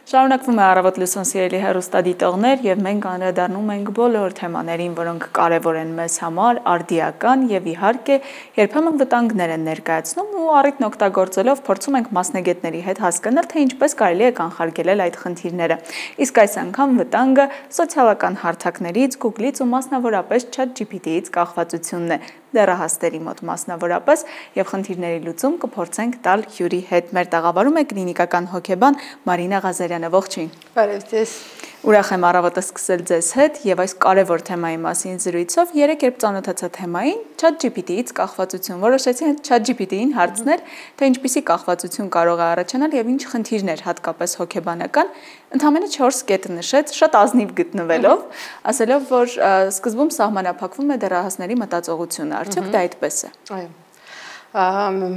Շարունակվում է առավոտ լուսոն սիրելի հեռուստադիտողներ եւ մենք անդրադառնում ենք բոլոր թեմաներին, որոնք կարեւոր են մեզ համար, արդիական եւ իհարկե երբեմն վտանգներ են ներկայացնում ու առիթն օգտագործելով փորձում ենք մասնագետների հետ հասկանալ, թե ինչպես կարելի է կանխարգելել այդ խնդիրները։ Իսկ այս անգամ վտանգը սոցիալական հարթակներից, Google-ից ու մասնավորապես ChatGPT-ից կախվածությունն է։ Դեռահասների մոտ մասնավորապես եւ խնդիրների լուծում կփորձենք տալ հյուրի հետ։ Մեր տաղավարում է կլինիկական հոգեբան Մարինա Ղազարյանը, ողջույն։ Բարև ձեզ։ Ուրախ եմ առավոտը սկսել ձեզ հետ եւ այս կարևոր թեմայի մասին զրույցով երեք երբ ծանոթացա թեմային ChatGPT-ից կախվածություն, որոշեցի ChatGPT-ին հարցնել, թե ինչպիսի կախվածություն կարող է առաջանալ եւ ինչ խնդիրներ հատկապես հոգեբանական, ընդամենը 4 կետ նշեց, շատ ազնիվ գտնվելով, ասելով, որ սկզբում սահմանափակվում է դեռահասների մտածողությունը, արդյոք դա այդպես է։ Այո։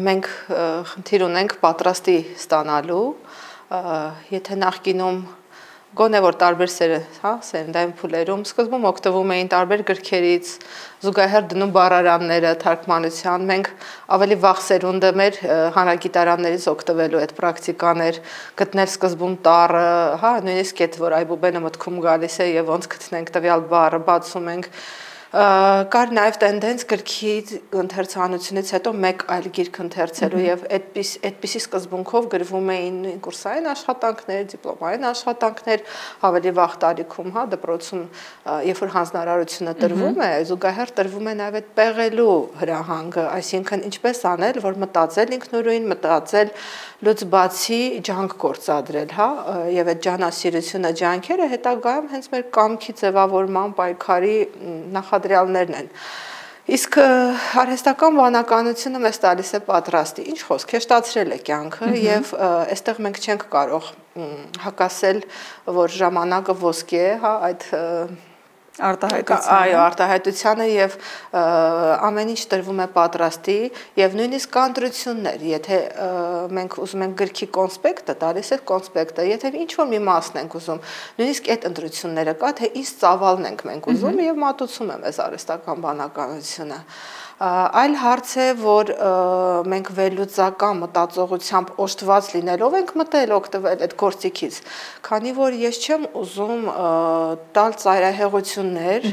Մենք խնդիր ունենք պատրաստի ստանալու, եթե նախկինում գոնե որ տարբեր սերնդային փուլերում սկզբում օգտվում էին տարբեր գրքերից, զուգահեռ դնում բառարանները թարգմանության, մենք ավելի վաղ սերունդը մեր հանրագիտարաններից օգտվելու այդ պրակտիկաներ, գտնել սկզբում տառը, նույնիսկ այդ որ այբուբենը մտքում գալիս է եւ ոնց գտնենք տվյալ բառը, բացում ենք կար նաև տենդենց գրքի ընթերցանությունից հետո մեկ այլ գիրք ընթերցելու եւ այդպիսի սկզբունքով գրվում էին կուրսային աշխատանքներ, դիպլոմային աշխատանքներ, ավելի վաղ տարիքում, դպրոցում, երբ որ հանձնարարությունը տրվում է, զուգահեռ տրվում է նաև այդ պեղելու հրահանգը, այսինքն ինչպես անել, որ մտածել ինքնուրույն, մտածել լուց բացի ջանք գործադրել, եւ այդ ջանասիրությունը, ջանքերը հետագայում հենց մեր կամքի ձևավորման պայքարի նախադրյալներն են։ Իսկ արհեստական բանականությունը մեզ տալիս է պատրաստի, ինչ խոսք, հեշտացրել է կյանքը եւ այստեղ մենք չենք կարող հակասել, որ ժամանակը ոսկի է, այդ արտահայտությանը եւ ամեն ինչ տրվում է պատրաստի եւ նույնիսկ կանդրություններ, եթե մենք ուզում ենք գրքի կոնսպեկտը, տալիս է կոնսպեկտը, եթե ինչ որ մի մասն ենք ուզում, նույնիսկ այդ ընտրությունները կա, թե ինչ ծավալն ենք մենք ուզում եւ մատուցում է մեզ արհեստական բանականությունը։ Այլ հարց է, որ մենք վերլուծական մտածողությամբ օժտված լինելով ենք մտել օգտվել այդ գործիքից, քանի որ ես չեմ ուզում տալ ծայրահեղություններ,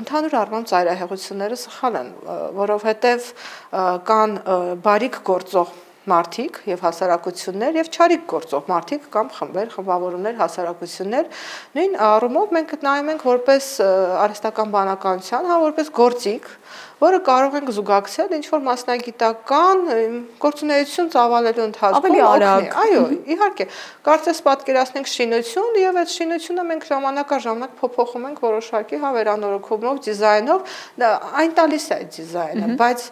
ընդհանուր առմամբ ծայրահեղությունները սխալ են, որովհետև կան բարիք գործող մարդիկ եւ հասարակություններ եւ չարիք գործող մարդիկ կամ խմբեր, խմբավորումներ, հասարակություններ, նույն առումով մենք նայում ենք որպես արհեստական բանականության, որպես գործիք, որը կարող ենք զուգակցել ինչ-որ մասնագիտական գործունեություն ծավալելու ընթացքում։ Ավելի արագ։ Այո, իհարկե, կարծես պատկերացնենք շինություն եւ այդ շինությունը մենք ժամանակաժամանակ փոփոխում ենք որոշակի վերանորոգումով, դիզայնով, այն տալիս է այդ դիզայնը, բայց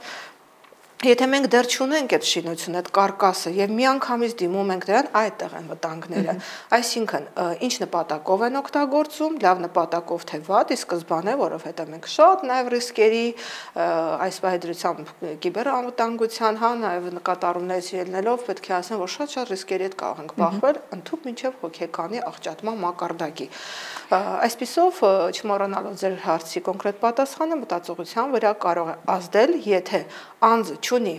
եթե մենք դեռ չունենք այդ շինությունը, այդ կարկասը եւ միանգամից դիմում ենք դրան, այդտեղ են վտանգները։ Այսինքն, ինչ նպատակով են օգտագործում, լավ նպատակով թե վատ, ի սկզբանե, որովհետեւ մենք շատ նաեւ ռիսկերի, այս վայրդրությամբ կիբերանվտանգության, նաեւ նկատառումներից ելնելով պետք է ասեմ, որ շատ ռիսկերի հետ կարող ենք բախվել, ընդհանուր մինչեւ հոգեկանի աղճատման մակարդակի։ Այսպիսով, չմոռանալով ձեր հարցի կոնկրետ պատասխանը, մտածողության վրա կարող է ազդել, եթե անձը չունի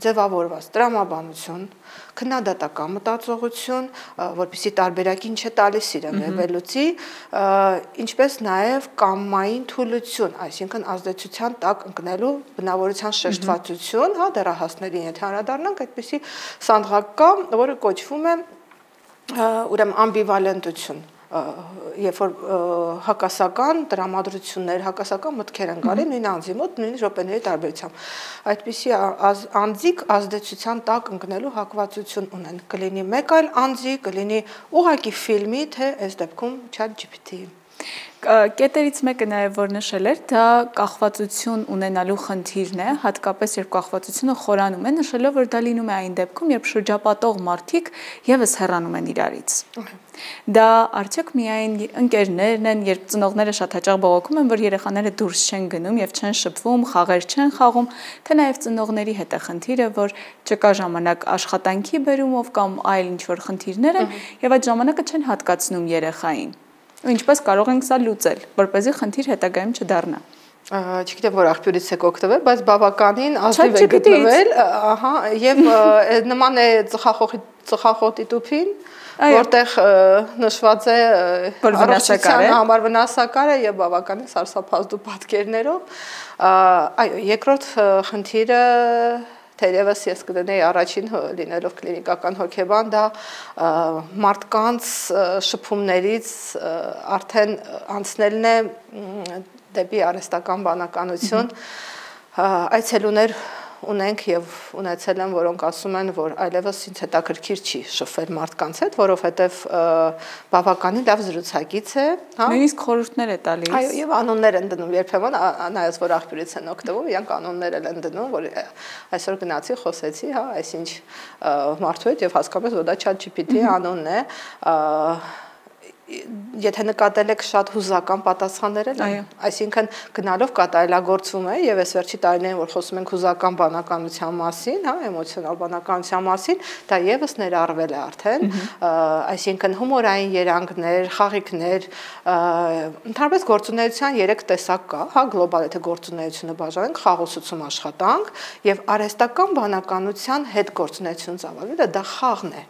ձևավորված տրամաբանություն, քննադատական մտածողություն, որպեսզի տարբերակին չտալիս իրեն վերլուծի, ինչպես նաև կամային թուլություն, այսինքն ազդեցության տակ ընկնելու բնավորության շեշտվածություն, դեռահասներին եթե անդրադառնանք, այդպիսի սանդղակ կա, որը կոչվում է ուրեմն ամբիվալենտություն, երբ որ հակասական տրամադրություններ, հակասական մտքեր են գալի նույն անձի մոտ, նույն րոպեների տարբերությամբ, այդպիսի անձիկ ազդեցության տակ ընկնելու հակվածություն ունեն, կլինի մեկ այլ անձի, կլինի ուղղակի ֆիլմի, թե այս դեպքում ChatGPT-ի։ Կետերից մեկը նաև որ նշել էր, դա կախվածություն ունենալու խնդիրն է, հատկապես երբ կախվածությունը խորանում է, նշելով, որ դա լինում է այն դեպքում, երբ շրջապատող մարդիկ եւս հեռանում են իրարից։ Դա արդյոք միայն ընկերներն են, երբ ծնողները շատ հաճախ բողոքում են, որ երեխաները դուրս չեն գնում եւ չեն շփվում, խաղեր չեն խաղում, թե նաեւ ծնողների հետ է խնդիրը, որ չկա ժամանակ աշխատանքի բերումով կամ այլ ինչ-որ խնդիրներ են եւ այդ ժամանակը չեն հատկացնում երեխային։ Ինչպես կարող ենք սա լուծել, որպեսզի խնդիր հետագայում չդառնա։ Չգիտեմ որ աղբյուրից եք օգտվել, բայց բավականին ազնիվ է գտնվել, եւ նման է ծխախողի ծխախոտի տուփին, որտեղ նշված է առողջության համար վնասակար է եւ բավականին սարսափազդու պատկերներով։ Այո, երկրորդ խնդիրը թերևս ես կդնեի առաջին լինելով կլինիկական հոգեբան, դա մարդկանց շփումներից արդեն անցնելն է դեպի արհեստական բանականություն, այցելուներ ունենք եւ ունեցել են, որոնք ասում են, որ այլևս ինձ հետաքրքիր չի շփվել մարդկանց հետ, որովհետեւ բավականին լավ զրուցակից է, հա։ Նույնիսկ խորհուրդներ է տալիս։ Այո, եւ անուններ են դնում երբեմն, նայած որ աղբյուրից են օգտվում, իրանք անուններ են դնում, որ այսօր գնացի, խոսեցի, հա, այսինչ մարդու հետ եւ հասկանում ես, որ դա ChatGPT-ի անունն է, եթե նկատել եք շատ հուզական պատասխաններ են, այսինքն գնալով կատարելագործվում է եւ այս վերջի տարիներին որ խոսում ենք հուզական բանականության մասին, հա, էմոցիոնալ բանականության մասին, դա եւս ներառվել է արդեն, այսինքն հումորային երանգներ, խաղիկներ, ընդհանրապես գործունեության 3 տեսակ կա, հա, գլոբալ եթե գործունեությունը բաժանենք, խաղոսություն աշխատանք եւ արհեստական բանականության հետ գործունեություն ծավալելը դա խաղն է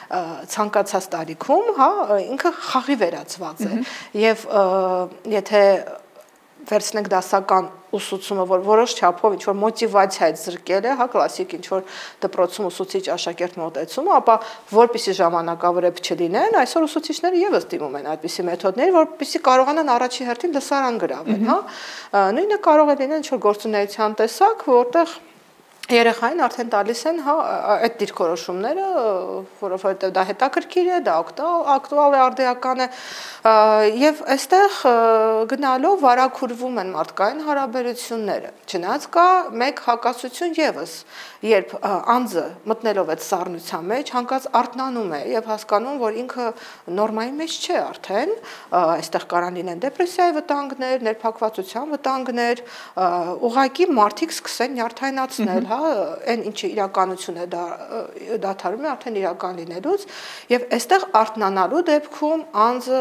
ցանկացած տարիքում, հա, ինքը խաղի վերածված է եւ եթե վերցնենք դասական ուսուցումը, որ որոշ չափով ինչ որ մոտիվացիա է զրկել է, հա, կլասիկ ինչ որ դպրոցում ուսուցիչ աշակերտ մոտեցումը, ապա որպեսզի ժամանակավորებ չլինեն, այսօր ուսուցիչները եւս դիմում են այդպիսի մեթոդներ, որպեսզի կարողանան առաջի հերթին լսարան գրավել, հա։ Նույնը կարող է լինել ինչ որ գործունեության տեսակ, որտեղ երեխային արդեն տալիս են, հա, այդ դիրքորոշումները, որովհետև դա հետաքրքիր է, դա ակտուալ է, արդիական է, եւ այստեղ գնալով վարակուրվում են մարդկային հարաբերությունները։ Չնայած կա մեկ հակասություն եւս, երբ անձը մտնելով այդ սառնության մեջ հանկարծ արթնանում է եւ հասկանում, որ ինքը նորմայի մեջ չէ արդեն, այստեղ կարան լինեն դեպրեսիայի վտանգներ, ներփակվածության վտանգներ, ուղղակի մարդիկ սկսեն նյարդայնացնել, հա, այն ինչը իրականություն է դադարում է արդեն իրական լինելուց եւ այստեղ արթնանալու դեպքում անձը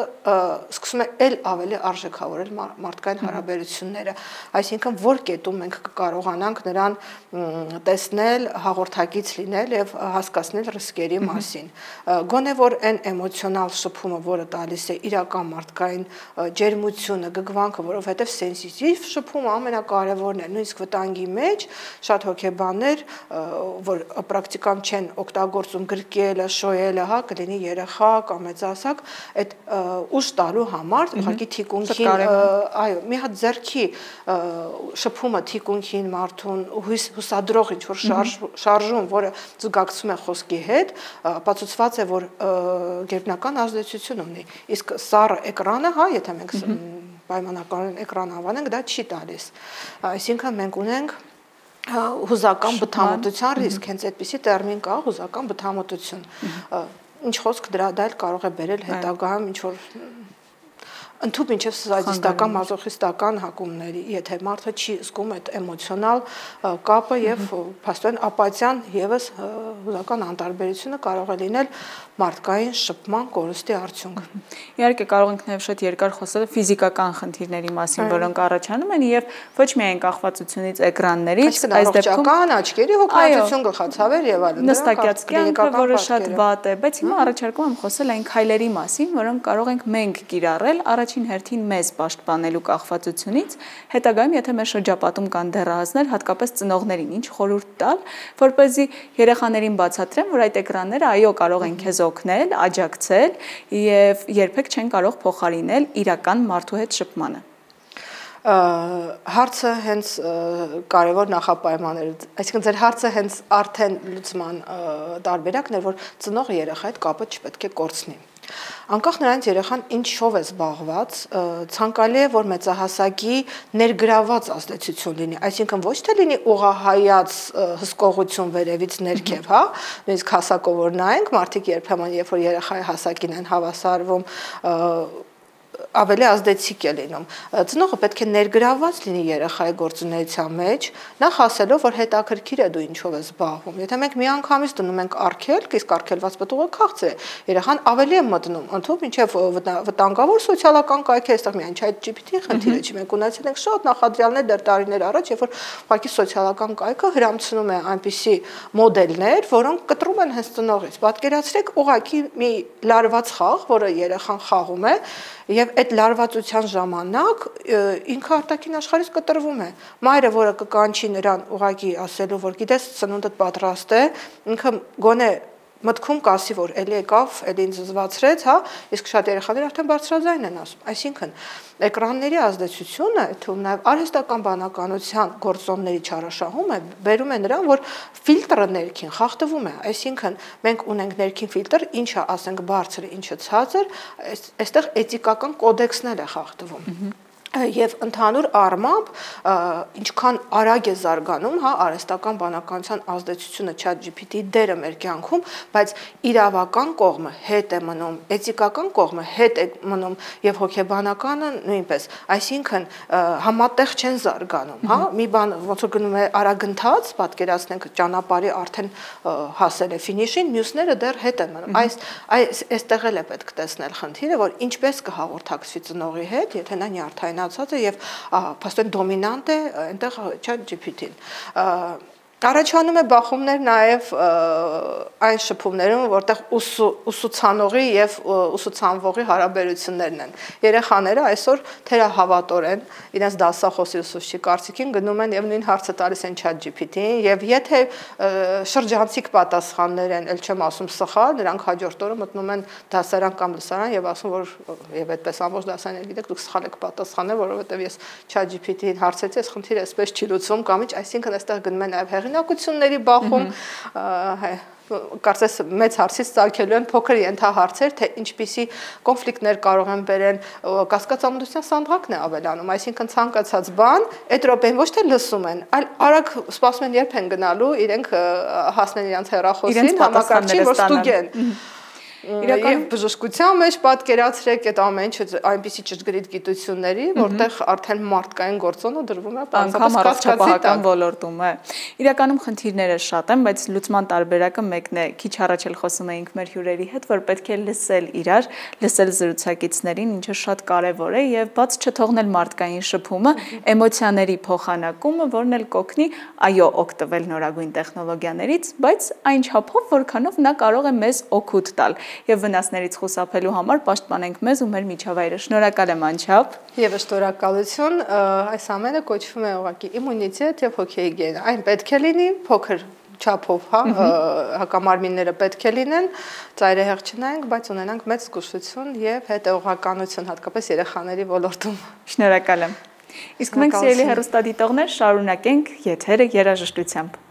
սկսում է ել ավելի արժեքավորել մարդկային հարաբերությունները, այսինքն որ կետում մենք կկարողանանք նրան տեսնել, հաղորդակից լինել եւ հասկացնել ռիսկերի մասին։ Գոնե որ այն էմոցիոնալ շփումը, որը տալիս է իրական մարդկային ջերմությունը, գգվանքը, որովհետեւ սենսիտիվ շփումը ամենակարևորն է, նույնիսկ վտանգի մեջ շատ հոգեբաններ, որ պրակտիկան չեն օգտագործում գրկելը, շոյելը, հա, կլինի երեխա կամ մեծահասակ, այդ ուժ տալու համար ուղղակի թիկունքին, այո, մի հատ ձեռքի շփումը թիկունքին մարդուն հուսադրող ինչ որ շարժում, որը զուգակցում է խոսքի հետ, ապացուցված է, որ գերբնական ազդեցություն ունի։ Իսկ սառը էկրանը, հա, եթե մենք պայմանական էկրան անվանենք, դա չի տալիս։ Այսինքն մենք ունենք հուզական բթամտության ռիսկ, հենց այդպիսի տերմին կա, հուզական բթամտություն։ Ինչ խոսք դրա դա էլ կարող է բերել հետագայում ինչ որ ընդհանուր մինչև սադիստական, մազոխիստական հակումների, եթե մարդը չի զգում այդ էմոցիոնալ կապը եւ փաստորեն ապաթիան եւս հուզական անտարբերությունը կարող է լինել մարդկային շփման կորստի արդյունք։ Իհարկե կարող ենք նաեւ շատ երկար խոսել ֆիզիկական խնդիրների մասին, որոնք առաջանում են եւ ոչ միայն կախվածությունից էկրաններից, այս դեպքում աչքերի հոգնածություն, գլխացավեր եւ այլն։ Նստակյաց կյանքը, որը շատ վատ է, բայց հիմա առաջարկում եմ խոսել այն քայլերի մասին, որոնք կարող ենք մենք կիրառել առաջին հերթին մեզ պաշտպանելու կախվածությունից, հետագայում եթե մեր շրջապատում կան դեռահասներ, հատկապես ծնողներին, ինչ խորհուրդ տալ, որպեսզի երեխաներին բացատրեն, որ այդ էկրանները այո կարող են քեզ օգնել, աջակցել եւ երբեք չեն կարող փոխարինել իրական մարդու հետ շփմանը։ Հարցը հենց կարևոր նախապայմաններ, այսինքն ձեր հարցը հենց արդեն լուծման տարբերակն է, որ ծնողը երեխայի հետ կապը չպետք է կորցնի։ Անկախ նրանից երեխան ինչով է զբաղված, ցանկալի է, որ մեծահասակի ներգրաված ազդեցություն լինի, այսինքն ոչ թե լինի ուղղահայաց հսկողություն վերևից ներքև, հա, նույնիսկ հասակով որ նայենք, մարդիկ երբեմն երբ որ երեխայի հասակին են հավասարվում ավելի ազդեցիկ է լինում։ Ծնողը պետք է ներգրավված լինի երեխայի գործունեության մեջ, նախ ասելով, որ հետաքրքիր է դու ինչով ես զբաղվում։ Եթե մենք միանգամից դնում ենք արգելք, իսկ արգելված պտուղը քաղցր է, երեխան ավելի է մտնում, ընդհանուր մինչև վտանգավոր սոցիալական կայք է, այստեղ միայն ChatGPT-ի խնդիրը չի, մենք ունեցել ենք շատ նախադրյալներ դեռ տարիներ առաջ, երբ որ ուղղակի սոցիալական կայքը հրամցնում է այնպիսի մոդելներ, որոնք կտրում են հենց ծնողից։ Պատկերացրեք ուղղակի մի լարված խաղ, որը երեխան խաղում է, եւ այդ լարվածության ժամանակ ինքը արտաքին աշխարհից կտրվում է։ Մայրը, որը կկանչի նրան ուղղակի ասելու, որ գիտես, ծնունդդ պատրաստ է, ինքը գոնե մտքում կասի, որ էլի եկավ, էլի ինձ զզվացրեց, հա, իսկ շատ երեխաներ արդեն բարձրաձայն են ասում։ Այսինքն, էկրանների ազդեցությունը, թվում նաև արհեստական բանականության գործոնների չարաշահումը բերում է նրան, որ ֆիլտրը ներքին խախտվում է։ Այսինքն, մենք ունենք ներքին ֆիլտր, ինչը ասենք բարձր, ինչը ցածր, այստեղ էթիկական կոդեքսներ է խախտվում։ Եվ ընդհանուր առմամբ ինչքան արագ է զարգանում, հա, արհեստական բանականության ազդեցությունը ChatGPT-ի դերը մեր կյանքում, բայց իրավական կողմը հետ է մնում, էթիկական կողմը հետ է մնում եւ հոգեբանականը նույնպես։ Այսինքն համատեղ չեն զարգանում, հա, մի բան ոնց որ գնում է արագընթաց, պատկերացնենք ճանապարհի արդեն հասել է ֆինիշին, մյուսները դեռ հետ են մնում։ Այստեղ էլ է պետք տեսնել խնդիրը, որ ինչպես կհաղորդակցվի ծնողի հետ, եթե նա նյարդայնացած է եւ փաստորեն դոմինանտ է այնտեղ ChatGPT-ն։ Առաջանում է բախումներ նաև այն շփումներում, որտեղ ուսուցանողի եւ ուսուցանվողի հարաբերություններն են։ Երեխաները այսօր թերահավատորեն իրենց դասախոսի ուսուցչի կարծիքին գնում են եւ նույն հարցը տալիս են ChatGPT-ին եւ եթե շրջանցիկ պատասխաններ են, ել չեմ ասում սխալ, նրանք հաջորդ օրը մտնում են դասարան կամ լսարան եւ ասում, որ եւ այդպես ամբողջ դասարանները գիտեք, դուք սխալ եք պատասխանել, որովհետեւ ես ChatGPT-ին հարցեցի, այս խնդիրը այսպես չի լուծվում կամ ինչ, այսինքն այստեղ գնում են նաեւ հեղինակությունների բախում, կարծես մեծ հարցից ծագելու են փոքր ենթահարցեր, թե ինչպիսի կոնֆլիկտներ կարող են բերել, կասկածամտության սանդղակն է ավելանում, այսինքն ցանկացած բան այդ րոպեին ոչ թե լսում են, այլ արագ սպասում են երբ են գնալու, իրենք հասնեն իրենց հեռախոսին, համակարգչին, որ ստուգեն։ Իրական բժշկության մեջ պատկերացրեք այդ ամեն ինչ այնպիսի ճշգրիտ գիտությունների, որտեղ արդեն մարդկային գործոնը դրվում է առողջապահական ոլորտում է։ Իրականում խնդիրները շատ են, բայց լուծման տարբերակը մեկն է։ Քիչ առաջ էլ խոսում էինք մեր հյուրերի հետ, որ պետք է լսել իրար, լսել զրուցակիցներին, ինչը շատ կարևոր է եւ բաց չթողնել մարդկային շփումը, էմոցիաների փոխանակումը, որն էլ կօգնի, այո, օգտվել նորագույն տեխնոլոգիաներից, բայց այն չափով, որքանով նա կարող է մեզ օգուտ տալ։ Եվ վնասներից խուսափելու համար պաշտպանենք մեզ ու մեր միջավայրը։ Շնորհակալ եմ անչափ։ Եվ շնորհակալություն, այս ամենը կոչվում է ուղղակի իմունիտետ եւ հոգեհիգիենա։ Այն պետք է լինի փոքր չափով, հա, հակամարմինները պետք է լինեն, ծայրահեղ չնայենք, բայց ունենանք մեծ զգուշություն եւ հետեւողականություն, հատկապես երեխաների ոլորտում։ Շնորհակալ եմ։ Իսկ մենք սիրելի հեռուստադիտողներ շարունակենք եթերը երաժշտությամբ։